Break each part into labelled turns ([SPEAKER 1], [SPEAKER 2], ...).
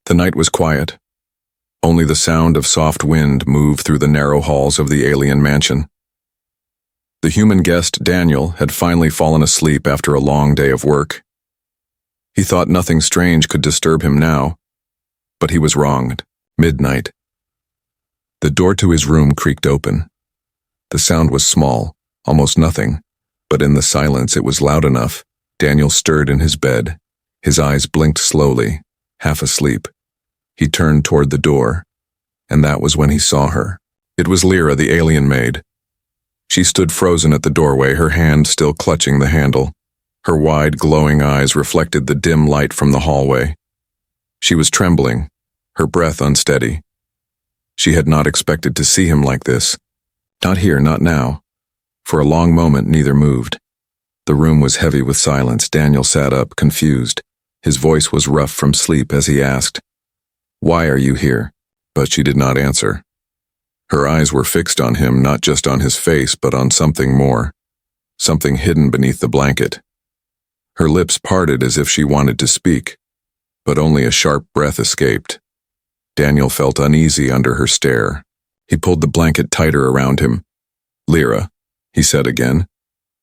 [SPEAKER 1] The night was quiet. Only the sound of soft wind moved through the narrow halls of the alien mansion. The human guest, Daniel, had finally fallen asleep after a long day of work. He thought nothing strange could disturb him now, but he was wronged. Midnight. The door to his room creaked open. The sound was small, almost nothing, but in the silence it was loud enough. Daniel stirred in his bed. His eyes blinked slowly, half asleep. He turned toward the door, and that was when he saw her. It was Lyra, the alien maid. She stood frozen at the doorway, her hand still clutching the handle. Her wide, glowing eyes reflected the dim light from the hallway. She was trembling, her breath unsteady. She had not expected to see him like this. Not here, not now. For a long moment, neither moved. The room was heavy with silence. Daniel sat up, confused. His voice was rough from sleep as he asked, "Why are you here?" But she did not answer. Her eyes were fixed on him, not just on his face, but on something more, something hidden beneath the blanket. Her lips parted as if she wanted to speak, but only a sharp breath escaped. Daniel felt uneasy under her stare. He pulled the blanket tighter around him. "Lyra," he said again.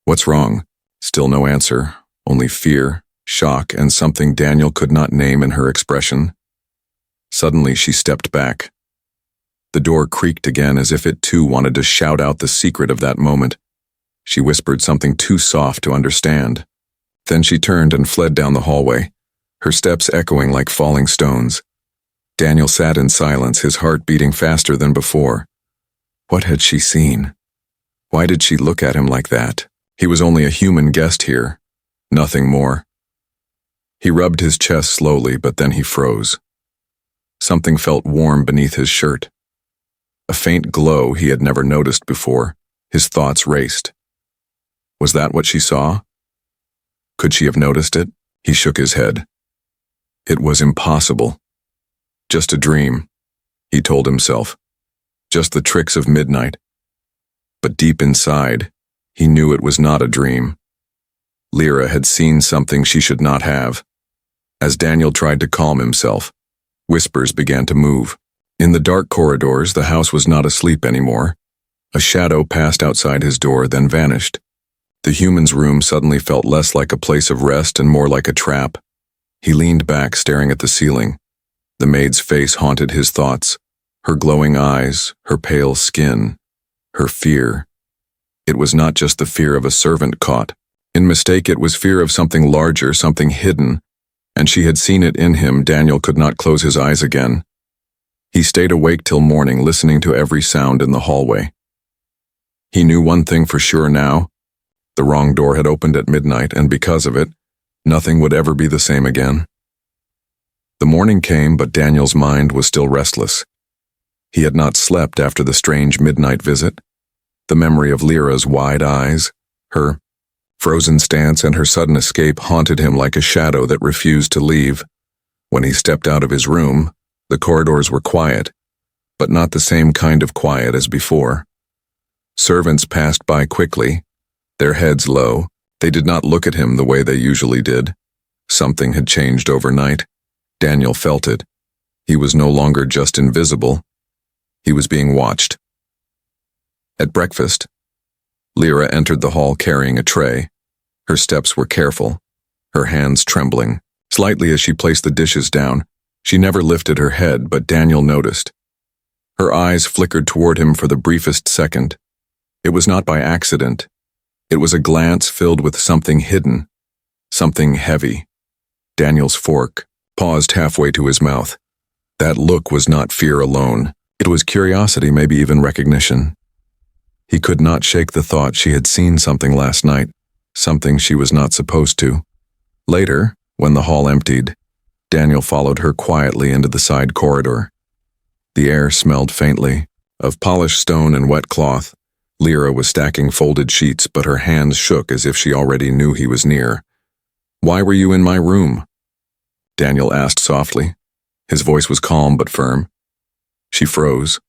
[SPEAKER 1] "What's wrong?" Still no answer, only fear, shock, and something Daniel could not name in her expression. Suddenly she stepped back. The door creaked again as if it too wanted to shout out the secret of that moment. She whispered something too soft to understand. Then she turned and fled down the hallway, her steps echoing like falling stones. Daniel sat in silence, his heart beating faster than before. What had she seen? Why did she look at him like that? He was only a human guest here, nothing more. He rubbed his chest slowly, but then he froze. Something felt warm beneath his shirt. A faint glow he had never noticed before. His thoughts raced. Was that what she saw? Could she have noticed it? He shook his head. It was impossible. Just a dream, he told himself. Just the tricks of midnight. But deep inside, he knew it was not a dream. Lyra had seen something she should not have. As Daniel tried to calm himself, whispers began to move. In the dark corridors, the house was not asleep anymore. A shadow passed outside his door, then vanished. The human's room suddenly felt less like a place of rest and more like a trap. He leaned back, staring at the ceiling. The maid's face haunted his thoughts. Her glowing eyes, her pale skin, her fear. It was not just the fear of a servant caught. In mistake, it was fear of something larger, something hidden, and she had seen it in him. Daniel could not close his eyes again. He stayed awake till morning, listening to every sound in the hallway. He knew one thing for sure now. The wrong door had opened at midnight, and because of it, nothing would ever be the same again. The morning came, but Daniel's mind was still restless. He had not slept after the strange midnight visit. The memory of Lyra's wide eyes, her frozen stance, and her sudden escape haunted him like a shadow that refused to leave. When he stepped out of his room, the corridors were quiet, but not the same kind of quiet as before. Servants passed by quickly, their heads low. They did not look at him the way they usually did. Something had changed overnight. Daniel felt it. He was no longer just invisible. He was being watched. At breakfast, Lyra entered the hall carrying a tray. Her steps were careful, her hands trembling. Slightly as she placed the dishes down, she never lifted her head, but Daniel noticed. Her eyes flickered toward him for the briefest second. It was not by accident. It was a glance filled with something hidden, something heavy. Daniel's fork paused halfway to his mouth. That look was not fear alone. It was curiosity, maybe even recognition. He could not shake the thought she had seen something last night, something she was not supposed to. Later, when the hall emptied, Daniel followed her quietly into the side corridor. The air smelled faintly, of polished stone and wet cloth. Lyra was stacking folded sheets, but her hands shook as if she already knew he was near. "Why were you in my room?" Daniel asked softly. His voice was calm but firm. She froze.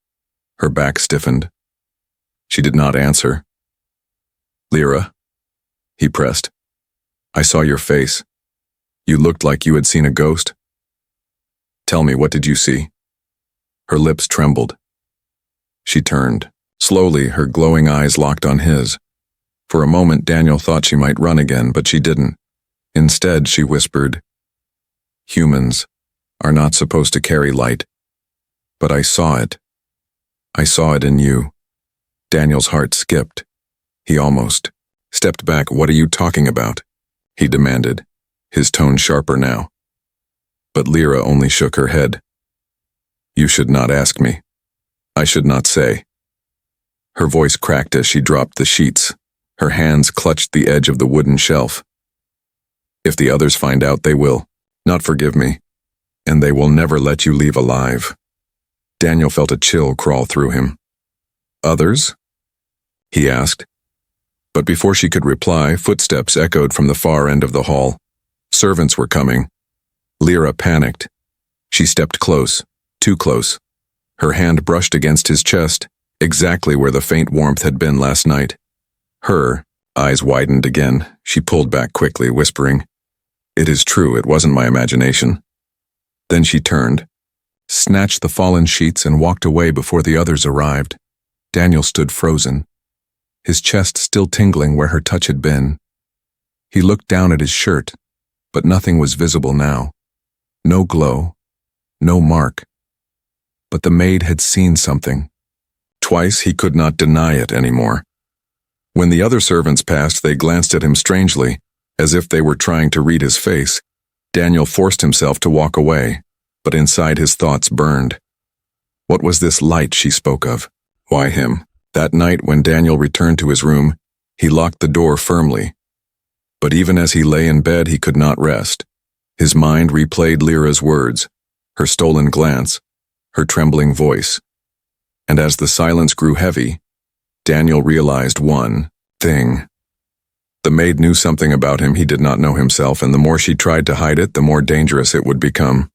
[SPEAKER 1] Her back stiffened. She did not answer. "Lyra," he pressed. "I saw your face. You looked like you had seen a ghost." Tell me, what did you see? Her lips trembled. She turned. Slowly, her glowing eyes locked on his. For a moment, Daniel thought she might run again, but she didn't. Instead, she whispered, "Humans are not supposed to carry light. But I saw it. I saw it in you." Daniel's heart skipped. He almost stepped back. "What are you talking about?" he demanded, his tone sharper now. But Lyra only shook her head. "You should not ask me. I should not say." Her voice cracked as she dropped the sheets. Her hands clutched the edge of the wooden shelf. "If the others find out, they will not forgive me, and they will never let you leave alive." Daniel felt a chill crawl through him. "Others?" he asked. But before she could reply, footsteps echoed from the far end of the hall. Servants were coming. Lyra panicked. She stepped close, too close. Her hand brushed against his chest, exactly where the faint warmth had been last night. Her eyes widened again. She pulled back quickly, whispering, "It is true, it wasn't my imagination." Then she turned, snatched the fallen sheets, and walked away before the others arrived. Daniel stood frozen, his chest still tingling where her touch had been. He looked down at his shirt, but nothing was visible now. No glow, no mark. But the maid had seen something. Twice he could not deny it anymore. When the other servants passed, they glanced at him strangely, as if they were trying to read his face. Daniel forced himself to walk away, but inside his thoughts burned. What was this light she spoke of? Why him? That night when Daniel returned to his room, he locked the door firmly. But even as he lay in bed, he could not rest. His mind replayed Lyra's words, her stolen glance, her trembling voice. And as the silence grew heavy, Daniel realized one thing. The maid knew something about him he did not know himself, and the more she tried to hide it, the more dangerous it would become.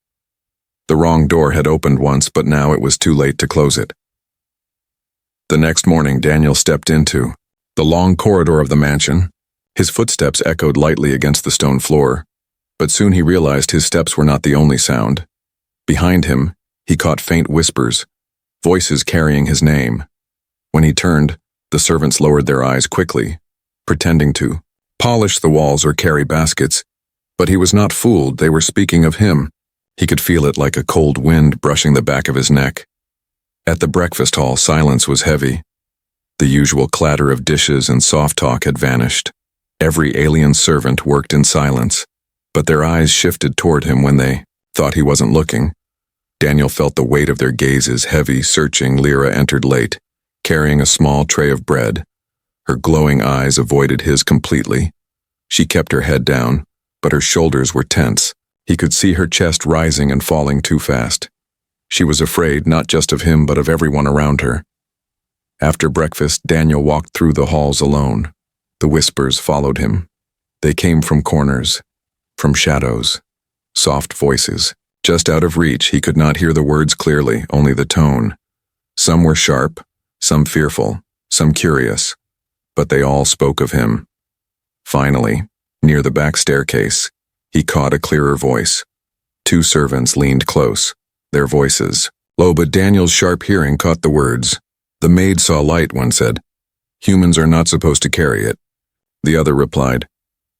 [SPEAKER 1] The wrong door had opened once, but now it was too late to close it. The next morning, Daniel stepped into the long corridor of the mansion. His footsteps echoed lightly against the stone floor, but soon he realized his steps were not the only sound. Behind him, he caught faint whispers, voices carrying his name. When he turned, the servants lowered their eyes quickly, pretending to polish the walls or carry baskets. But he was not fooled. They were speaking of him. He could feel it like a cold wind brushing the back of his neck. At the breakfast hall, silence was heavy. The usual clatter of dishes and soft talk had vanished. Every alien servant worked in silence, but their eyes shifted toward him when they thought he wasn't looking. Daniel felt the weight of their gazes heavy, searching. Lyra entered late, carrying a small tray of bread. Her glowing eyes avoided his completely. She kept her head down, but her shoulders were tense. He could see her chest rising and falling too fast. She was afraid not just of him but of everyone around her. After breakfast, Daniel walked through the halls alone. The whispers followed him. They came from corners, from shadows, soft voices. Just out of reach, he could not hear the words clearly, only the tone. Some were sharp, some fearful, some curious, but they all spoke of him. Finally, near the back staircase, he caught a clearer voice. Two servants leaned close, their voices low, but Daniel's sharp hearing caught the words. "The maid saw light," one said. "Humans are not supposed to carry it." The other replied,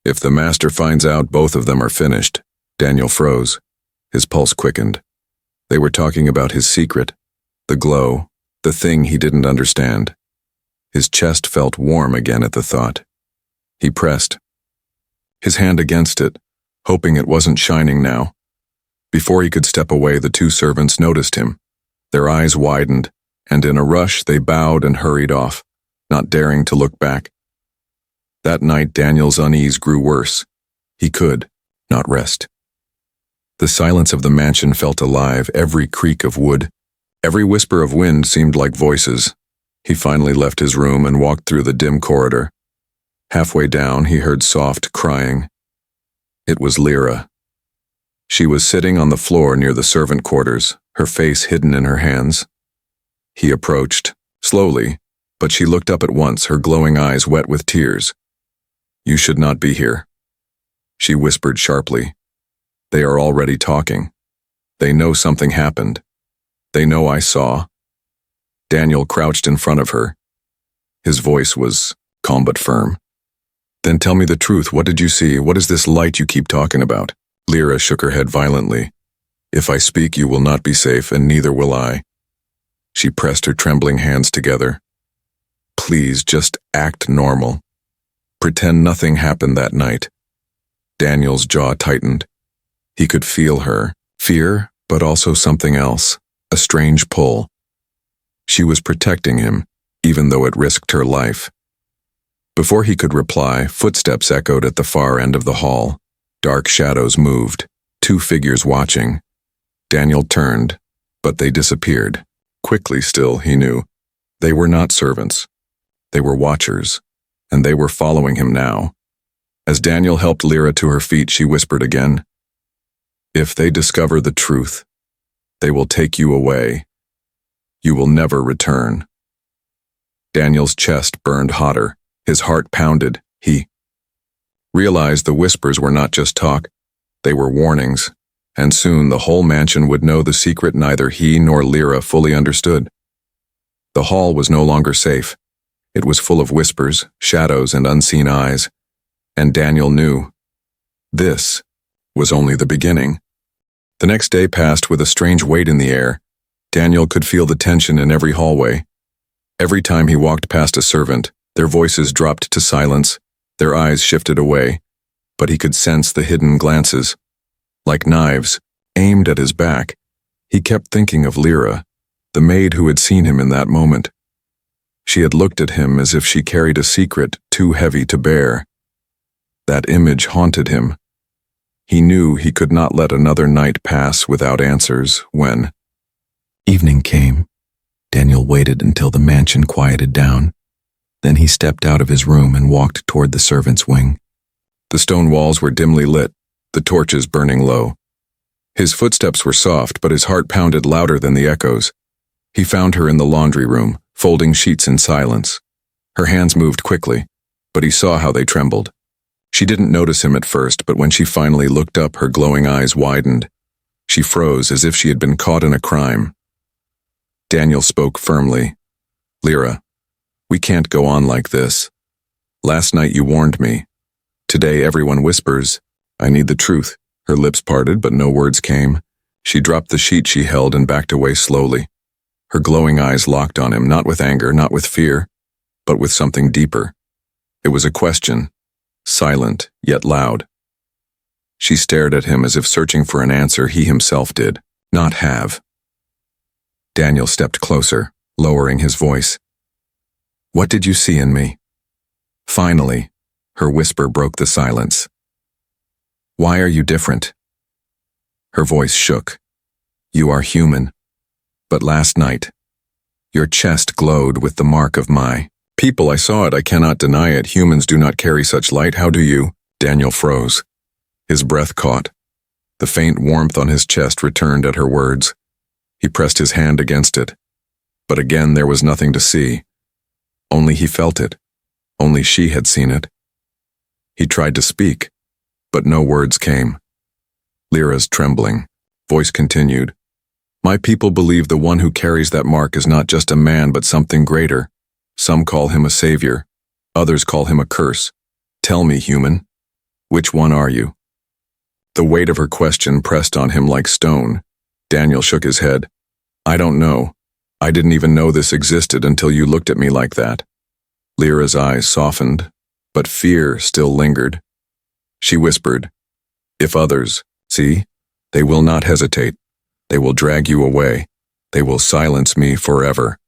[SPEAKER 1] "If the master finds out, both of them are finished." Daniel froze. His pulse quickened. They were talking about his secret, the glow, the thing he didn't understand. His chest felt warm again at the thought. He pressed his hand against it, hoping it wasn't shining now. Before he could step away, the two servants noticed him. Their eyes widened, and in a rush they bowed and hurried off, not daring to look back. That night, Daniel's unease grew worse. He could not rest. The silence of the mansion felt alive, every creak of wood, every whisper of wind seemed like voices. He finally left his room and walked through the dim corridor. Halfway down, he heard soft crying. It was Lyra. She was sitting on the floor near the servant quarters, her face hidden in her hands. He approached, slowly, but she looked up at once, her glowing eyes wet with tears. "You should not be here," she whispered sharply. "They are already talking." They know something happened. They know I saw. Daniel crouched in front of her. His voice was calm but firm. Then tell me the truth. What did you see? What is this light you keep talking about? Lyra shook her head violently. If I speak, you will not be safe, and neither will I. She pressed her trembling hands together. Please, just act normal. Pretend nothing happened that night. Daniel's jaw tightened. He could feel her. Fear, but also something else. A strange pull. She was protecting him, even though it risked her life. Before he could reply, footsteps echoed at the far end of the hall. Dark shadows moved, 2 figures watching. Daniel turned, but they disappeared. Quickly still, he knew. They were not servants. They were watchers, and they were following him now. As Daniel helped Lyra to her feet, she whispered again, If they discover the truth, they will take you away. You will never return. Daniel's chest burned hotter. His heart pounded. He realized the whispers were not just talk. They were warnings, and soon the whole mansion would know the secret neither he nor Lyra fully understood. The hall was no longer safe. It was full of whispers, shadows, and unseen eyes. And Daniel knew. This was only the beginning. The next day passed with a strange weight in the air. Daniel could feel the tension in every hallway. Every time he walked past a servant, their voices dropped to silence, their eyes shifted away, but he could sense the hidden glances. Like knives, aimed at his back, he kept thinking of Lyra, the maid who had seen him in that moment. She had looked at him as if she carried a secret too heavy to bear. That image haunted him. He knew he could not let another night pass without answers when evening came. Daniel waited until the mansion quieted down. Then he stepped out of his room and walked toward the servants' wing. The stone walls were dimly lit, the torches burning low. His footsteps were soft, but his heart pounded louder than the echoes. He found her in the laundry room, folding sheets in silence. Her hands moved quickly, but he saw how they trembled. She didn't notice him at first, but when she finally looked up, her glowing eyes widened. She froze as if she had been caught in a crime. Daniel spoke firmly. Lyra, we can't go on like this. Last night you warned me. Today everyone whispers. I need the truth. Her lips parted, but no words came. She dropped the sheet she held and backed away slowly. Her glowing eyes locked on him, not with anger, not with fear, but with something deeper. It was a question, silent yet loud. She stared at him as if searching for an answer he himself did not have. Daniel stepped closer, lowering his voice. What did you see in me? Finally, her whisper broke the silence. Why are you different? Her voice shook. You are human. But last night, your chest glowed with the mark of my people. I saw it, I cannot deny it. Humans do not carry such light. How do you? Daniel froze. His breath caught. The faint warmth on his chest returned at her words. He pressed his hand against it. But again there was nothing to see. Only he felt it. Only she had seen it. He tried to speak, but no words came. Lyra's trembling voice continued. My people believe the one who carries that mark is not just a man but something greater. Some call him a savior. Others call him a curse. Tell me, human, which one are you? The weight of her question pressed on him like stone. Daniel shook his head. I don't know. I didn't even know this existed until you looked at me like that. Lyra's eyes softened, but fear still lingered. She whispered, If others, see, they will not hesitate. They will drag you away. They will silence me forever.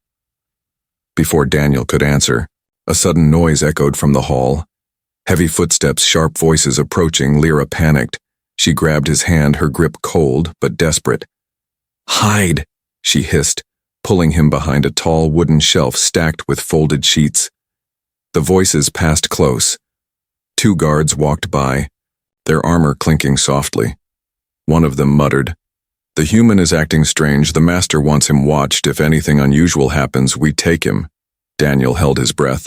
[SPEAKER 1] Before Daniel could answer, a sudden noise echoed from the hall. Heavy footsteps, sharp voices approaching. Lyra panicked. She grabbed his hand, her grip cold but desperate. Hide, she hissed, pulling him behind a tall wooden shelf stacked with folded sheets. The voices passed close. 2 guards walked by, their armor clinking softly. One of them muttered, The human is acting strange. The master wants him watched. If anything unusual happens, we take him. Daniel held his breath.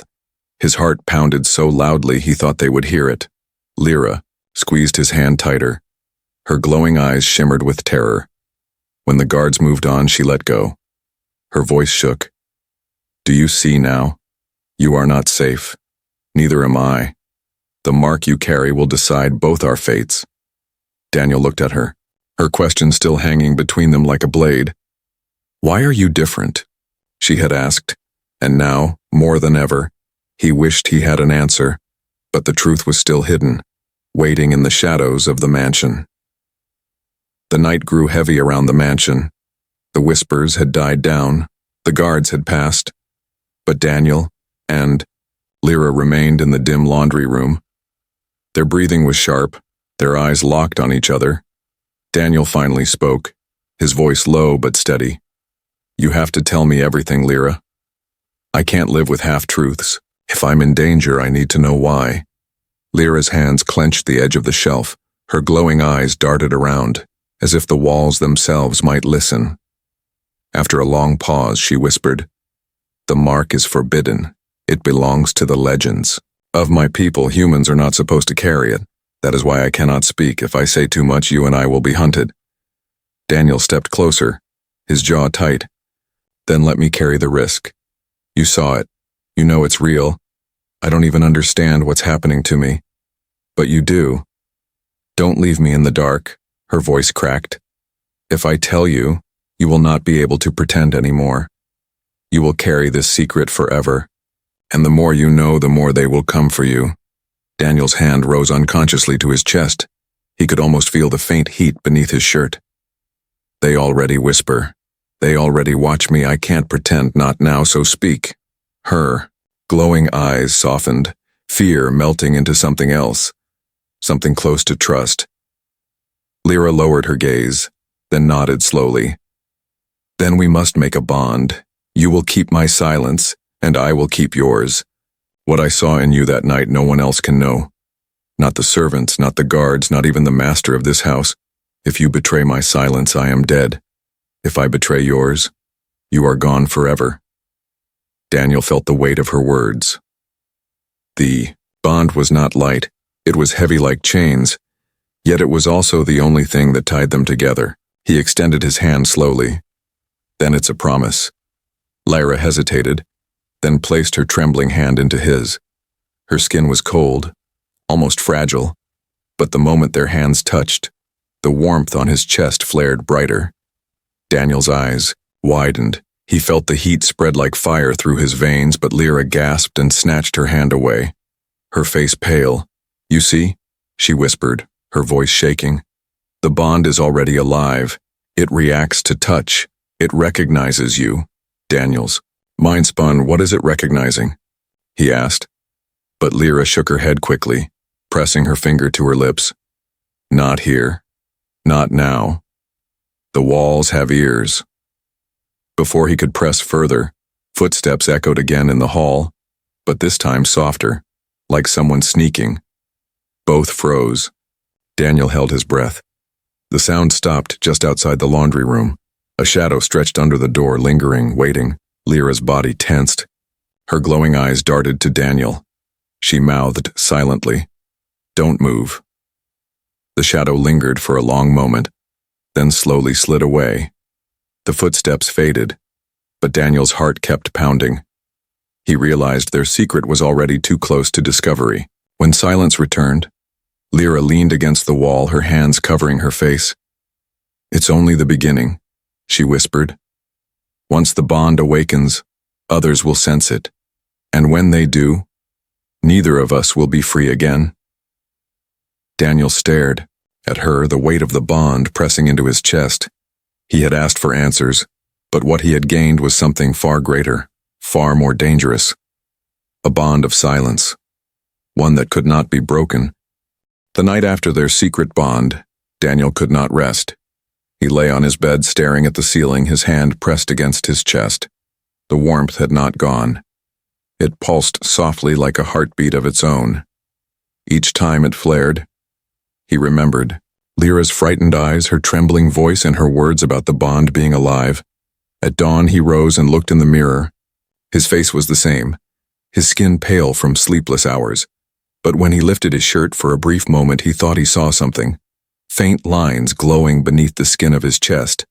[SPEAKER 1] His heart pounded so loudly he thought they would hear it. Lyra squeezed his hand tighter. Her glowing eyes shimmered with terror. When the guards moved on, she let go. Her voice shook. Do you see now? You are not safe. Neither am I. The mark you carry will decide both our fates. Daniel looked at her, her question still hanging between them like a blade. Why are you different? She had asked, and now, more than ever, he wished he had an answer, but the truth was still hidden, waiting in the shadows of the mansion. The night grew heavy around the mansion. The whispers had died down, the guards had passed, but Daniel and Lyra remained in the dim laundry room. Their breathing was sharp, their eyes locked on each other. Daniel finally spoke, his voice low but steady. You have to tell me everything, Lyra. I can't live with half-truths. If I'm in danger, I need to know why. Lyra's hands clenched the edge of the shelf, her glowing eyes darted around, as if the walls themselves might listen. After a long pause, she whispered, The mark is forbidden. It belongs to the legends. Of my people, humans are not supposed to carry it. That is why I cannot speak. If I say too much, you and I will be hunted. Daniel stepped closer, his jaw tight. Then let me carry the risk. You saw it. You know it's real. I don't even understand what's happening to me. But you do. Don't leave me in the dark, her voice cracked. If I tell you, you will not be able to pretend anymore. You will carry this secret forever. And the more you know, the more they will come for you. Daniel's hand rose unconsciously to his chest. He could almost feel the faint heat beneath his shirt. They already whisper. They already watch me. I can't pretend, not now, so speak. Her glowing eyes softened, fear melting into something else, something close to trust. Lyra lowered her gaze, then nodded slowly. Then we must make a bond. You will keep my silence, and I will keep yours. What I saw in you that night no one else can know. Not the servants, not the guards, not even the master of this house. If you betray my silence, I am dead. If I betray yours, you are gone forever. Daniel felt the weight of her words. The bond was not light, it was heavy like chains, yet it was also the only thing that tied them together. He extended his hand slowly. Then it's a promise. Lyra hesitated, then placed her trembling hand into his. Her skin was cold, almost fragile, but the moment their hands touched, the warmth on his chest flared brighter. Daniel's eyes widened. He felt the heat spread like fire through his veins, but Lyra gasped and snatched her hand away, her face pale. You see, she whispered, her voice shaking. The bond is already alive. It reacts to touch. It recognizes you. Daniel's mind spun. What is it recognizing? He asked. But Lyra shook her head quickly, pressing her finger to her lips. Not here. Not now. The walls have ears. Before he could press further, footsteps echoed again in the hall, but this time softer, like someone sneaking. Both froze. Daniel held his breath. The sound stopped just outside the laundry room. A shadow stretched under the door, lingering, waiting. Lyra's body tensed. Her glowing eyes darted to Daniel. She mouthed silently, Don't move. The shadow lingered for a long moment, then slowly slid away. The footsteps faded, but Daniel's heart kept pounding. He realized their secret was already too close to discovery. When silence returned, Lyra leaned against the wall, her hands covering her face. It's only the beginning, she whispered. Once the bond awakens, others will sense it. And when they do, neither of us will be free again. Daniel stared at her, the weight of the bond pressing into his chest. He had asked for answers, but what he had gained was something far greater, far more dangerous. A bond of silence, one that could not be broken. The night after their secret bond, Daniel could not rest. He lay on his bed staring at the ceiling, his hand pressed against his chest. The warmth had not gone. It pulsed softly like a heartbeat of its own. Each time it flared, he remembered. Lyra's frightened eyes, her trembling voice, and her words about the bond being alive. At dawn, he rose and looked in the mirror. His face was the same, his skin pale from sleepless hours. But when he lifted his shirt for a brief moment, he thought he saw something. Faint lines glowing beneath the skin of his chest.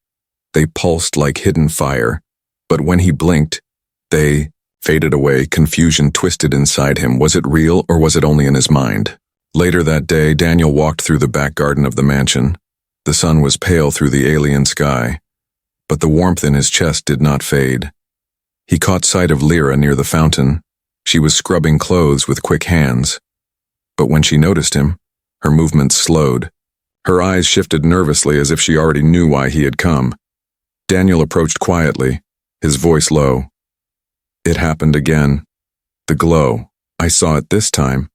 [SPEAKER 1] They pulsed like hidden fire, but when he blinked, they faded away. Confusion twisted inside him. Was it real or was it only in his mind? Later that day, Daniel walked through the back garden of the mansion. The sun was pale through the alien sky, but the warmth in his chest did not fade. He caught sight of Lyra near the fountain. She was scrubbing clothes with quick hands. But when she noticed him, her movements slowed. Her eyes shifted nervously as if she already knew why he had come. Daniel approached quietly, his voice low. It happened again. The glow. I saw it this time,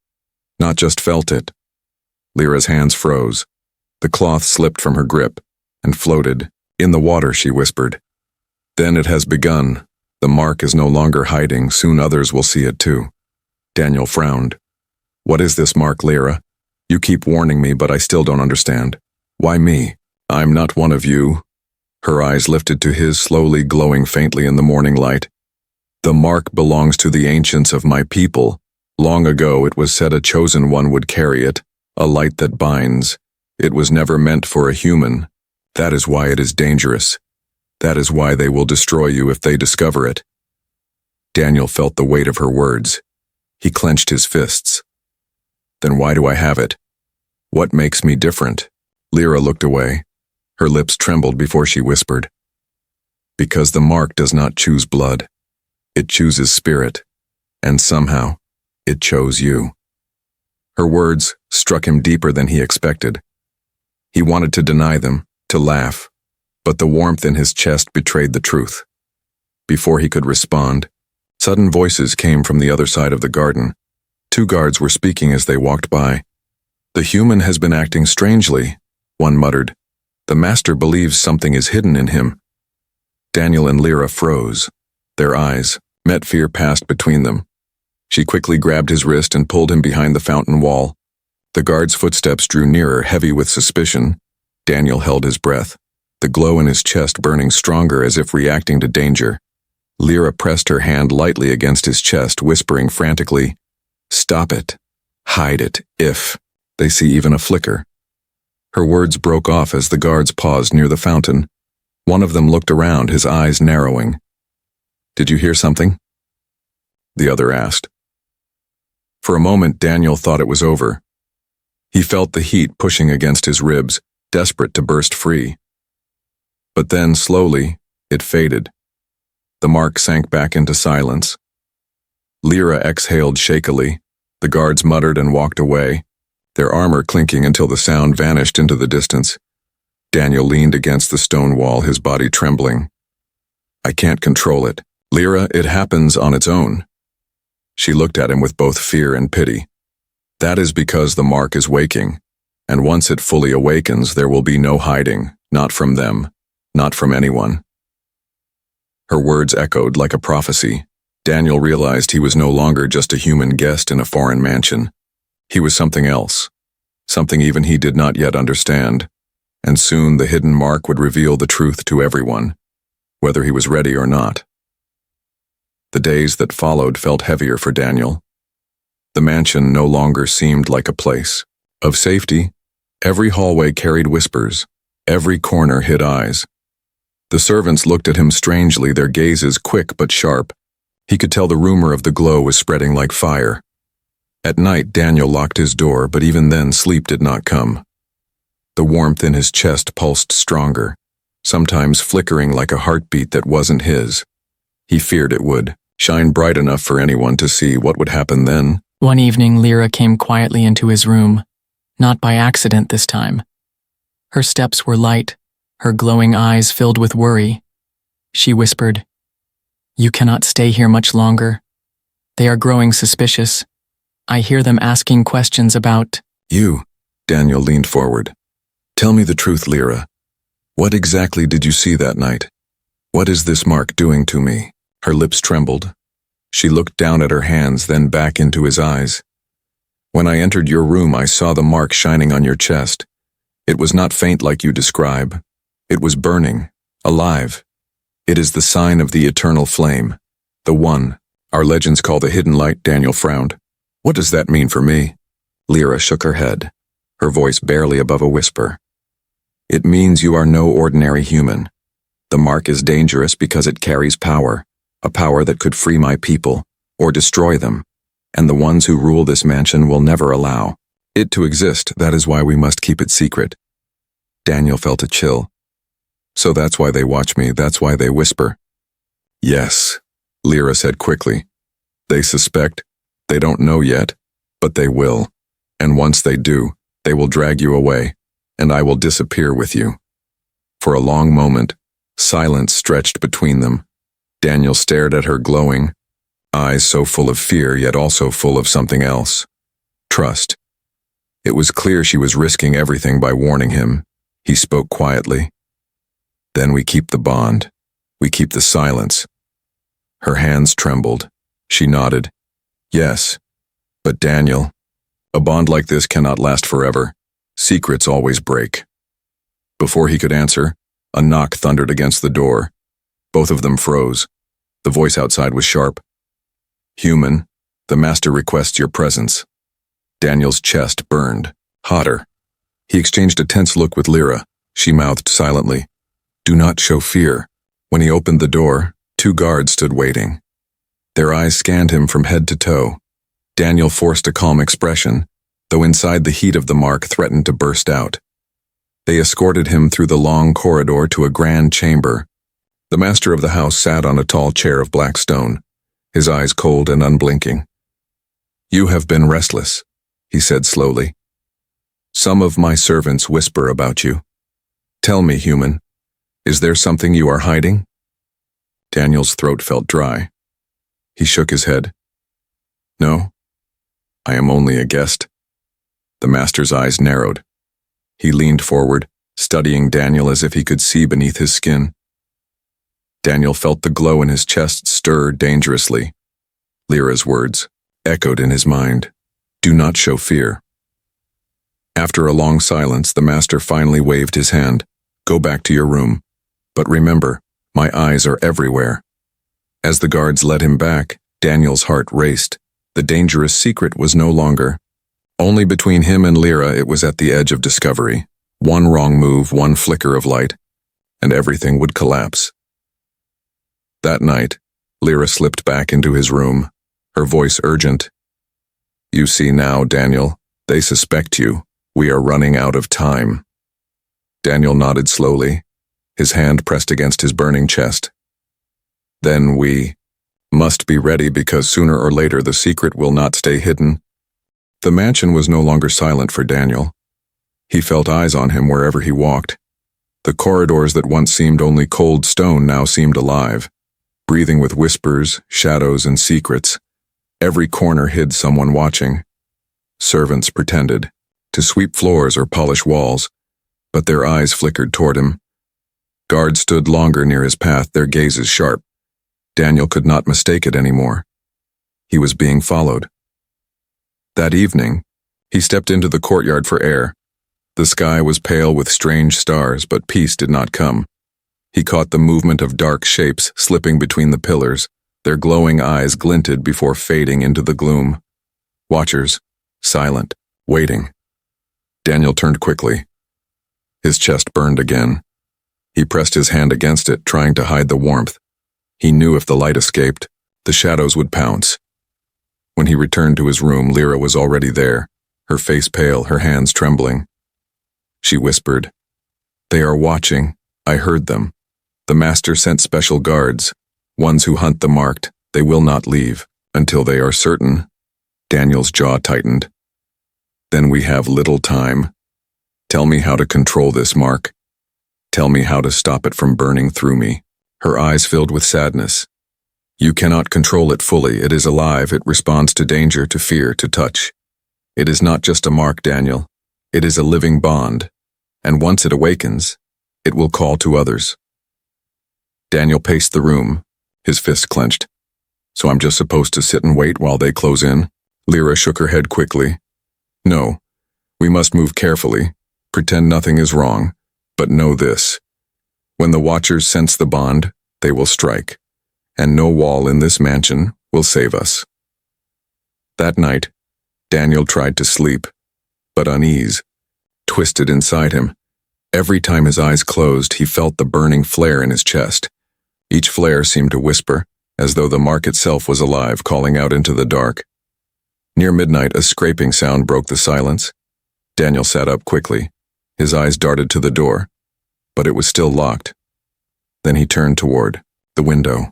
[SPEAKER 1] not just felt it. Lyra's hands froze. The cloth slipped from her grip and floated. In the water, she whispered. Then it has begun. The mark is no longer hiding. Soon others will see it too. Daniel frowned. What is this mark, Lyra? You keep warning me, but I still don't understand. Why me? I'm not one of you. Her eyes lifted to his, slowly glowing faintly in the morning light. The mark belongs to the ancients of my people. Long ago it was said a chosen one would carry it, a light that binds. It was never meant for a human. That is why it is dangerous. That is why they will destroy you if they discover it. Daniel felt the weight of her words. He clenched his fists. Then why do I have it? What makes me different? Lyra looked away. Her lips trembled before she whispered. Because the mark does not choose blood. It chooses spirit. And somehow, it chose you. Her words struck him deeper than he expected. He wanted to deny them, to laugh, but the warmth in his chest betrayed the truth. Before he could respond, sudden voices came from the other side of the garden. 2 guards were speaking as they walked by. The human has been acting strangely, one muttered. The master believes something is hidden in him. Daniel and Lyra froze. Their eyes met. Fear passed between them. She quickly grabbed his wrist and pulled him behind the fountain wall. The guard's footsteps drew nearer, heavy with suspicion. Daniel held his breath, the glow in his chest burning stronger as if reacting to danger. Lyra pressed her hand lightly against his chest, whispering frantically, Stop it. Hide it, if they see even a flicker. Her words broke off as the guards paused near the fountain. One of them looked around, his eyes narrowing. Did you hear something? The other asked. For a moment, Daniel thought it was over. He felt the heat pushing against his ribs, desperate to burst free. But then, slowly, it faded. The mark sank back into silence. Lyra exhaled shakily. The guards muttered and walked away, their armor clinking until the sound vanished into the distance. Daniel leaned against the stone wall, his body trembling. I can't control it. Lyra, it happens on its own. She looked at him with both fear and pity. That is because the mark is waking, and once it fully awakens, there will be no hiding, not from them, not from anyone. Her words echoed like a prophecy. Daniel realized he was no longer just a human guest in a foreign mansion. He was something else, something even he did not yet understand, and soon the hidden mark would reveal the truth to everyone, whether he was ready or not. The days that followed felt heavier for Daniel. The mansion no longer seemed like a place of safety. Every hallway carried whispers, every corner hid eyes. The servants looked at him strangely, their gazes quick but sharp. He could tell the rumor of the glow was spreading like fire. At night, Daniel locked his door, but even then sleep did not come. The warmth in his chest pulsed stronger, sometimes flickering like a heartbeat that wasn't his. He feared it would shine bright enough for anyone to see. What would happen then?
[SPEAKER 2] One evening, Lyra came quietly into his room, not by accident this time. Her steps were light, her glowing eyes filled with worry. She whispered, You cannot stay here much longer. They are growing suspicious. I hear them asking questions about...
[SPEAKER 1] You. Daniel leaned forward. Tell me the truth, Lyra. What exactly did you see that night? What is this mark doing to me? Her lips trembled. She looked down at her hands, then back into his eyes. When I entered your room, I saw the mark shining on your chest. It was not faint like you describe. It was burning, alive. It is the sign of the eternal flame. The one our legends call the hidden light. Daniel frowned. What does that mean for me? Lyra shook her head, her voice barely above a whisper. It means you are no ordinary human. The mark is dangerous because it carries power, a power that could free my people, or destroy them, and the ones who rule this mansion will never allow it to exist. That is why we must keep it secret. Daniel felt a chill. So that's why they watch me, that's why they whisper. Yes, Lyra said quickly. They suspect, they don't know yet, but they will. And once they do, they will drag you away, and I will disappear with you. For a long moment, silence stretched between them. Daniel stared at her glowing, eyes so full of fear yet also full of something else. Trust. It was clear she was risking everything by warning him. He spoke quietly. Then we keep the bond. We keep the silence. Her hands trembled. She nodded. Yes. But Daniel, a bond like this cannot last forever. Secrets always break. Before he could answer, a knock thundered against the door. Both of them froze. The voice outside was sharp. Human, the master requests your presence. Daniel's chest burned, hotter. He exchanged a tense look with Lyra. She mouthed silently, "Do not show fear." When he opened the door, 2 guards stood waiting. Their eyes scanned him from head to toe. Daniel forced a calm expression, though inside the heat of the mark threatened to burst out. They escorted him through the long corridor to a grand chamber. The master of the house sat on a tall chair of black stone, his eyes cold and unblinking. "You have been restless," he said slowly. "Some of my servants whisper about you. Tell me, human, is there something you are hiding?" Daniel's throat felt dry. He shook his head. "No, I am only a guest." The master's eyes narrowed. He leaned forward, studying Daniel as if he could see beneath his skin. Daniel felt the glow in his chest stir dangerously. Lyra's words echoed in his mind. "Do not show fear." After a long silence, the master finally waved his hand. "Go back to your room. But remember, my eyes are everywhere." As the guards led him back, Daniel's heart raced. The dangerous secret was no longer. Only between him and Lyra it was at the edge of discovery. One wrong move, one flicker of light, and everything would collapse. That night, Lyra slipped back into his room, her voice urgent. "You see now, Daniel, they suspect you. We are running out of time." Daniel nodded slowly, his hand pressed against his burning chest. "Then we must be ready because sooner or later the secret will not stay hidden." The mansion was no longer silent for Daniel. He felt eyes on him wherever he walked. The corridors that once seemed only cold stone now seemed alive, breathing with whispers, shadows, and secrets. Every corner hid someone watching. Servants pretended to sweep floors or polish walls, but their eyes flickered toward him. Guards stood longer near his path, their gazes sharp. Daniel could not mistake it anymore. He was being followed. That evening, he stepped into the courtyard for air. The sky was pale with strange stars, but peace did not come. He caught the movement of dark shapes slipping between the pillars. Their glowing eyes glinted before fading into the gloom. Watchers, silent, waiting. Daniel turned quickly. His chest burned again. He pressed his hand against it, trying to hide the warmth. He knew if the light escaped, the shadows would pounce. When he returned to his room, Lyra was already there, her face pale, her hands trembling. She whispered, "They are watching. I heard them. The master sent special guards, ones who hunt the marked. They will not leave until they are certain." Daniel's jaw tightened. "Then we have little time. Tell me how to control this mark. Tell me how to stop it from burning through me." Her eyes filled with sadness. "You cannot control it fully. It is alive. It responds to danger, to fear, to touch. It is not just a mark, Daniel. It is a living bond. And once it awakens, it will call to others." Daniel paced the room, his fists clenched. "So I'm just supposed to sit and wait while they close in?" Lyra shook her head quickly. "No, we must move carefully, pretend nothing is wrong, but know this. When the Watchers sense the bond, they will strike, and no wall in this mansion will save us." That night, Daniel tried to sleep, but unease twisted inside him. Every time his eyes closed, he felt the burning flare in his chest. Each flare seemed to whisper, as though the mark itself was alive, calling out into the dark. Near midnight, a scraping sound broke the silence. Daniel sat up quickly. His eyes darted to the door, but it was still locked. Then he turned toward the window.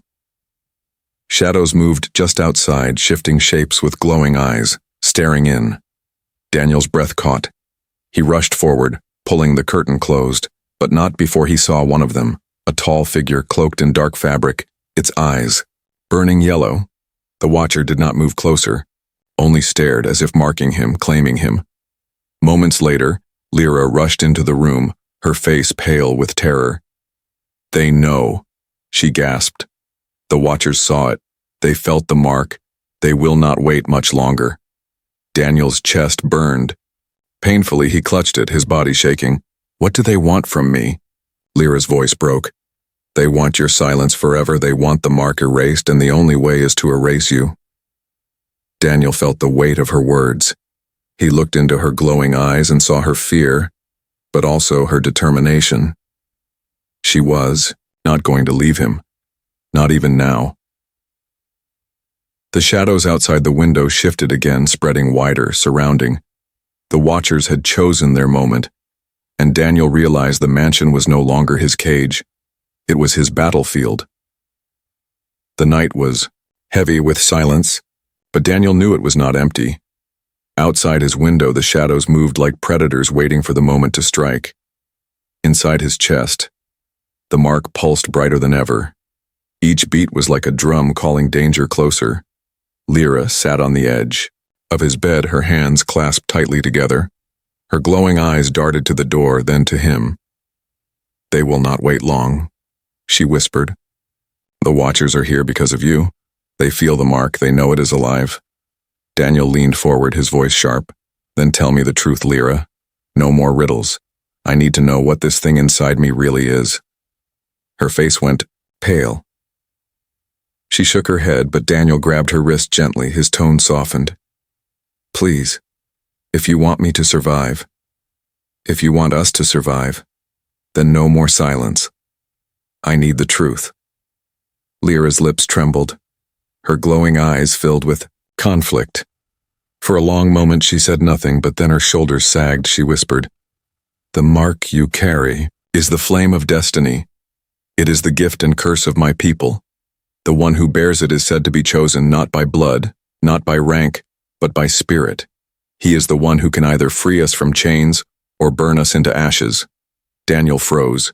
[SPEAKER 1] Shadows moved just outside, shifting shapes with glowing eyes, staring in. Daniel's breath caught. He rushed forward, pulling the curtain closed, but not before he saw one of them, a tall figure cloaked in dark fabric, its eyes burning yellow. The watcher did not move closer, only stared as if marking him, claiming him. Moments later, Lyra rushed into the room, her face pale with terror. "They know," she gasped. The watchers saw it. They felt the mark. They will not wait much longer. Daniel's chest burned. Painfully, he clutched it, his body shaking. "What do they want from me?" Lyra's voice broke. "They want your silence forever. They want the mark erased, and the only way is to erase you." Daniel felt the weight of her words. He looked into her glowing eyes and saw her fear, but also her determination. She was not going to leave him, not even now. The shadows outside the window shifted again, spreading wider, surrounding. The watchers had chosen their moment, and Daniel realized the mansion was no longer his cage. It was his battlefield. The night was heavy with silence, but Daniel knew it was not empty. Outside his window, the shadows moved like predators waiting for the moment to strike. Inside his chest, the mark pulsed brighter than ever. Each beat was like a drum calling danger closer. Lyra sat on the edge of his bed, her hands clasped tightly together. Her glowing eyes darted to the door, then to him. "They will not wait long," she whispered. "The watchers are here because of you. They feel the mark, they know it is alive." Daniel leaned forward, his voice sharp. "Then tell me the truth, Lyra. No more riddles. I need to know what this thing inside me really is." Her face went pale. She shook her head, but Daniel grabbed her wrist gently, his tone softened. "Please, if you want me to survive, if you want us to survive, then no more silence. I need the truth." Lyra's lips trembled. Her glowing eyes filled with conflict. For a long moment she said nothing, but then her shoulders sagged. She whispered, "The mark you carry is the flame of destiny. It is the gift and curse of my people. The one who bears it is said to be chosen not by blood, not by rank, but by spirit. He is the one who can either free us from chains or burn us into ashes." Daniel froze.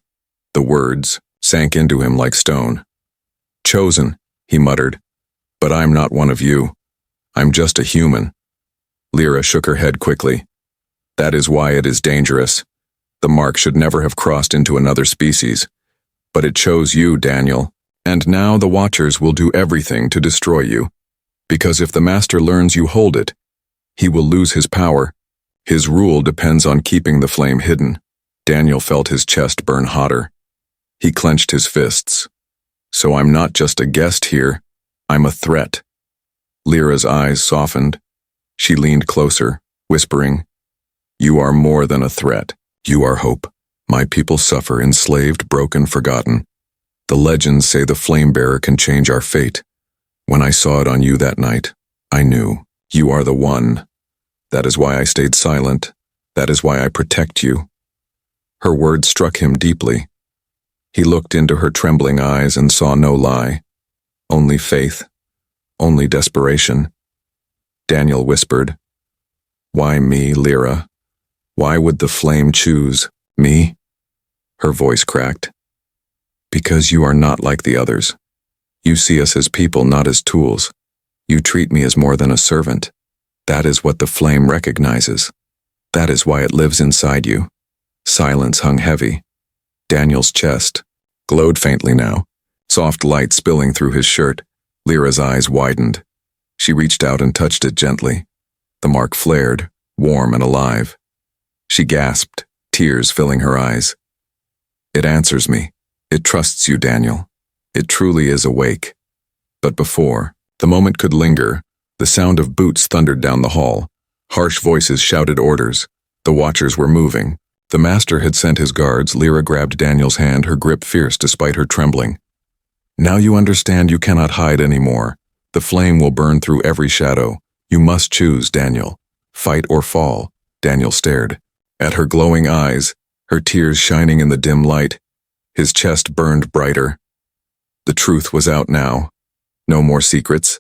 [SPEAKER 1] The words sank into him like stone. "Chosen," he muttered, "but I'm not one of you. I'm just a human." Lyra shook her head quickly. "That is why it is dangerous. The mark should never have crossed into another species. But it chose you, Daniel, and now the Watchers will do everything to destroy you. Because if the Master learns you hold it, he will lose his power. His rule depends on keeping the flame hidden." Daniel felt his chest burn hotter. He clenched his fists. "So I'm not just a guest here, I'm a threat." Lyra's eyes softened. She leaned closer, whispering, "You are more than a threat. You are hope. My people suffer, enslaved, broken, forgotten. The legends say the flame bearer can change our fate. When I saw it on you that night, I knew you are the one. That is why I stayed silent. That is why I protect you." Her words struck him deeply. He looked into her trembling eyes and saw no lie. Only faith. Only desperation. Daniel whispered, "Why me, Lyra? Why would the flame choose me?" Her voice cracked. "Because you are not like the others. You see us as people, not as tools. You treat me as more than a servant. That is what the flame recognizes. That is why it lives inside you." Silence hung heavy. Daniel's chest glowed faintly now, soft light spilling through his shirt. Lyra's eyes widened. She reached out and touched it gently. The mark flared, warm and alive. She gasped, tears filling her eyes. "It answers me. It trusts you, Daniel. It truly is awake." But before the moment could linger, the sound of boots thundered down the hall. Harsh voices shouted orders. The Watchers were moving. The master had sent his guards. Lyra grabbed Daniel's hand, her grip fierce despite her trembling. Now you understand you cannot hide anymore. The flame will burn through every shadow. You must choose, Daniel. Fight or fall. Daniel stared at her glowing eyes, her tears shining in the dim light. His chest burned brighter. The truth was out now. No more secrets.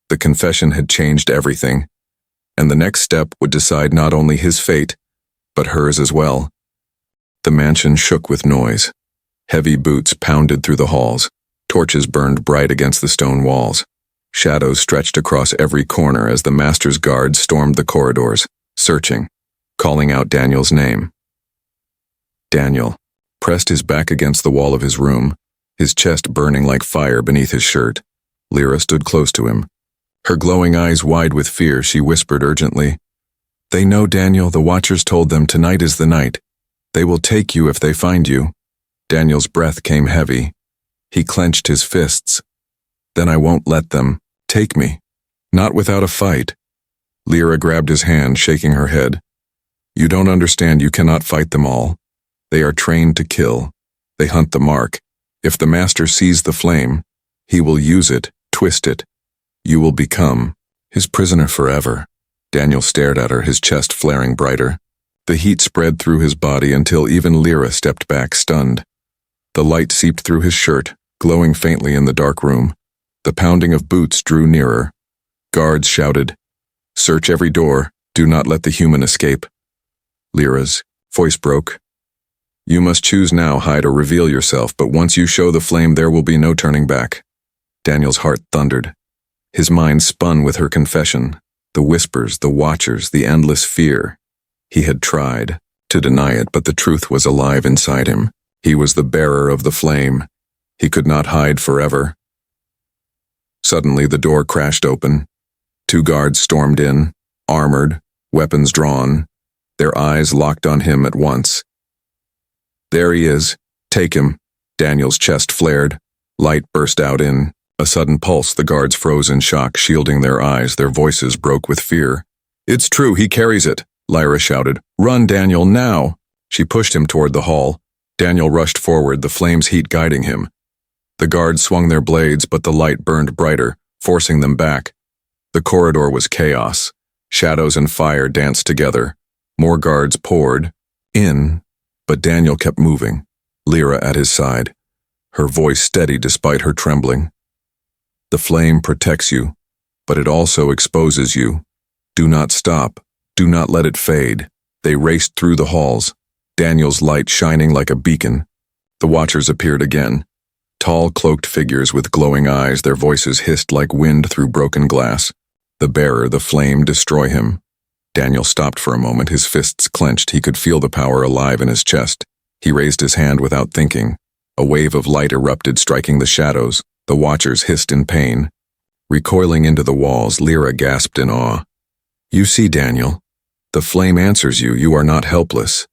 [SPEAKER 1] The confession had changed everything, and the next step would decide not only his fate, but hers as well. The mansion shook with noise. Heavy boots pounded through the halls. Torches burned bright against the stone walls. Shadows stretched across every corner as the master's guards stormed the corridors, searching, calling out Daniel's name. Daniel pressed his back against the wall of his room, his chest burning like fire beneath his shirt. Lyra stood close to him. Her glowing eyes wide with fear, she whispered urgently, "They know, Daniel. The Watchers told them tonight is the night. They will take you if they find you." Daniel's breath came heavy. He clenched his fists. "Then I won't let them take me. Not without a fight." Lyra grabbed his hand, shaking her head. "You don't understand. You cannot fight them all. They are trained to kill. They hunt the mark. If the master sees the flame, he will use it, twist it. You will become his prisoner forever." Daniel stared at her, his chest flaring brighter. The heat spread through his body until even Lyra stepped back, stunned. The light seeped through his shirt, glowing faintly in the dark room. The pounding of boots drew nearer. Guards shouted, "Search every door. Do not let the human escape." Lyra's voice broke. "You must choose now, hide or reveal yourself, but once you show the flame there will be no turning back." Daniel's heart thundered. His mind spun with her confession, the whispers, the Watchers, the endless fear. He had tried to deny it, but the truth was alive inside him. He was the bearer of the flame. He could not hide forever. Suddenly the door crashed open. 2 guards stormed in, armored, weapons drawn, their eyes locked on him at once. "There he is. Take him." Daniel's chest flared. Light burst out in a sudden pulse. The guards froze in shock, shielding their eyes. Their voices broke with fear. "It's true, he carries it," Lyra shouted. "Run, Daniel, now!" She pushed him toward the hall. Daniel rushed forward, the flame's heat guiding him. The guards swung their blades, but the light burned brighter, forcing them back. The corridor was chaos. Shadows and fire danced together. More guards poured in, but Daniel kept moving, Lyra at his side, her voice steady despite her trembling. "The flame protects you, but it also exposes you. Do not stop. Do not let it fade." They raced through the halls, Daniel's light shining like a beacon. The Watchers appeared again. Tall, cloaked figures with glowing eyes, their voices hissed like wind through broken glass. The bearer, the flame, destroy him. Daniel stopped for a moment, his fists clenched. He could feel the power alive in his chest. He raised his hand without thinking. A wave of light erupted, striking the shadows. The Watchers hissed in pain. Recoiling into the walls, Lyra gasped in awe. "You see, Daniel, the flame answers you. You are not helpless."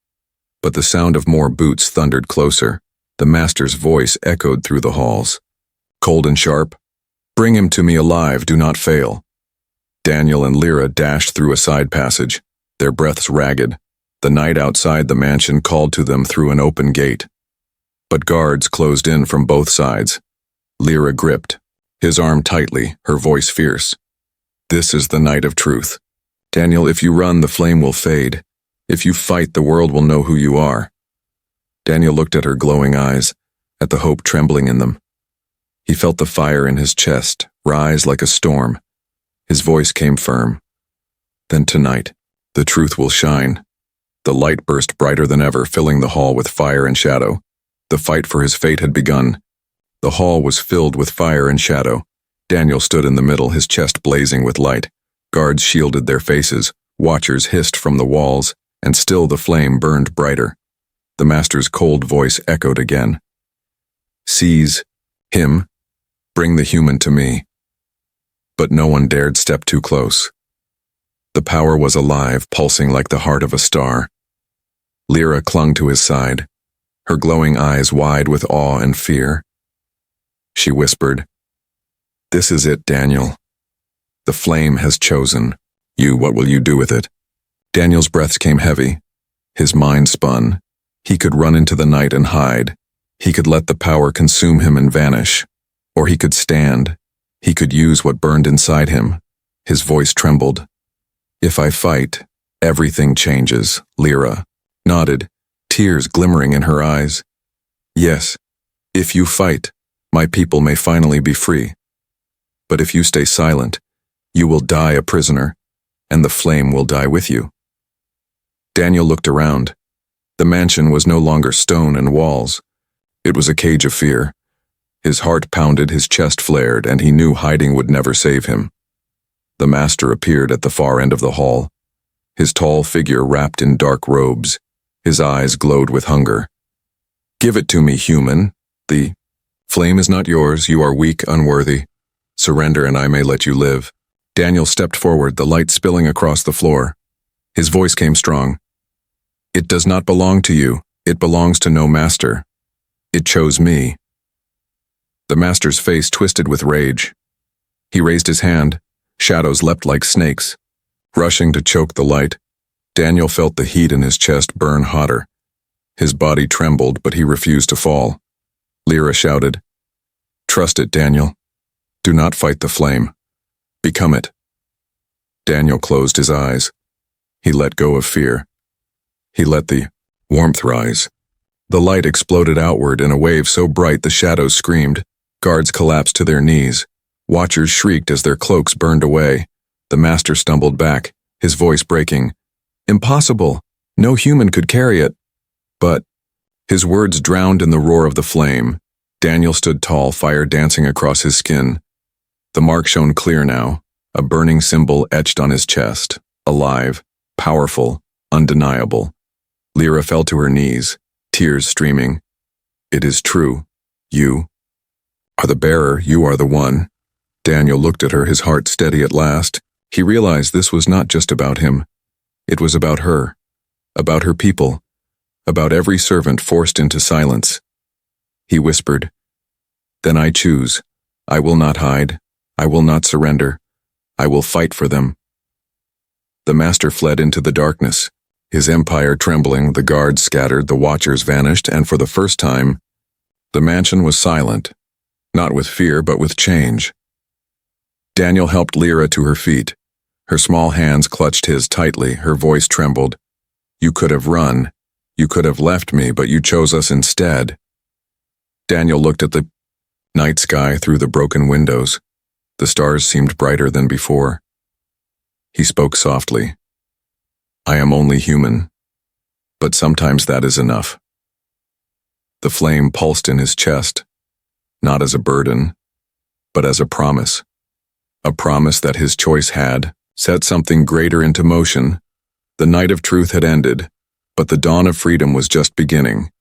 [SPEAKER 1] But the sound of more boots thundered closer. The master's voice echoed through the halls. Cold and sharp, "Bring him to me alive, do not fail." Daniel and Lyra dashed through a side passage, their breaths ragged. The night outside the mansion called to them through an open gate. But guards closed in from both sides. Lyra gripped, his arm tightly, her voice fierce. "This is the night of truth. Daniel, if you run, the flame will fade. If you fight, the world will know who you are." Daniel looked at her glowing eyes, at the hope trembling in them. He felt the fire in his chest rise like a storm. His voice came firm. "Then tonight, the truth will shine." The light burst brighter than ever, filling the hall with fire and shadow. The fight for his fate had begun. The hall was filled with fire and shadow. Daniel stood in the middle, his chest blazing with light. Guards shielded their faces, Watchers hissed from the walls, and still the flame burned brighter. The master's cold voice echoed again. "Seize him. Bring the human to me." But no one dared step too close. The power was alive, pulsing like the heart of a star. Lyra clung to his side, her glowing eyes wide with awe and fear. She whispered, "This is it, Daniel. The flame has chosen you. What will you do with it?" Daniel's breaths came heavy. His mind spun. He could run into the night and hide. He could let the power consume him and vanish. Or he could stand. He could use what burned inside him. His voice trembled. "If I fight, everything changes," Lyra nodded, tears glimmering in her eyes. "Yes, if you fight, my people may finally be free. But if you stay silent, you will die a prisoner, and the flame will die with you." Daniel looked around. The mansion was no longer stone and walls. It was a cage of fear. His heart pounded, his chest flared, and he knew hiding would never save him. The master appeared at the far end of the hall. His tall figure wrapped in dark robes. His eyes glowed with hunger. "Give it to me, human. The flame is not yours. You are weak, unworthy. Surrender and I may let you live." Daniel stepped forward, the light spilling across the floor. His voice came strong. "It does not belong to you. It belongs to no master. It chose me." The master's face twisted with rage. He raised his hand. Shadows leapt like snakes. Rushing to choke the light, Daniel felt the heat in his chest burn hotter. His body trembled, but he refused to fall. Lyra shouted, "Trust it, Daniel. Do not fight the flame. Become it." Daniel closed his eyes. He let go of fear. He let the warmth rise. The light exploded outward in a wave so bright the shadows screamed. Guards collapsed to their knees. Watchers shrieked as their cloaks burned away. The master stumbled back, his voice breaking. "Impossible! No human could carry it." But his words drowned in the roar of the flame. Daniel stood tall, fire dancing across his skin. The mark shone clear now, a burning symbol etched on his chest, alive, powerful, undeniable. Lyra fell to her knees, tears streaming. "It is true. You are the bearer. You are the one." Daniel looked at her, his heart steady at last. He realized this was not just about him. It was about her people, about every servant forced into silence. He whispered, "Then I choose. I will not hide. I will not surrender. I will fight for them." The master fled into the darkness. His empire trembling, the guards scattered, the watchers vanished, and for the first time, the mansion was silent, not with fear but with change. Daniel helped Lyra to her feet. Her small hands clutched his tightly, her voice trembled. "You could have run. You could have left me, but you chose us instead." Daniel looked at the night sky through the broken windows. The stars seemed brighter than before. He spoke softly. "I am only human, but sometimes that is enough." The flame pulsed in his chest, not as a burden, but as a promise. A promise that his choice had set something greater into motion. The night of truth had ended, but the dawn of freedom was just beginning.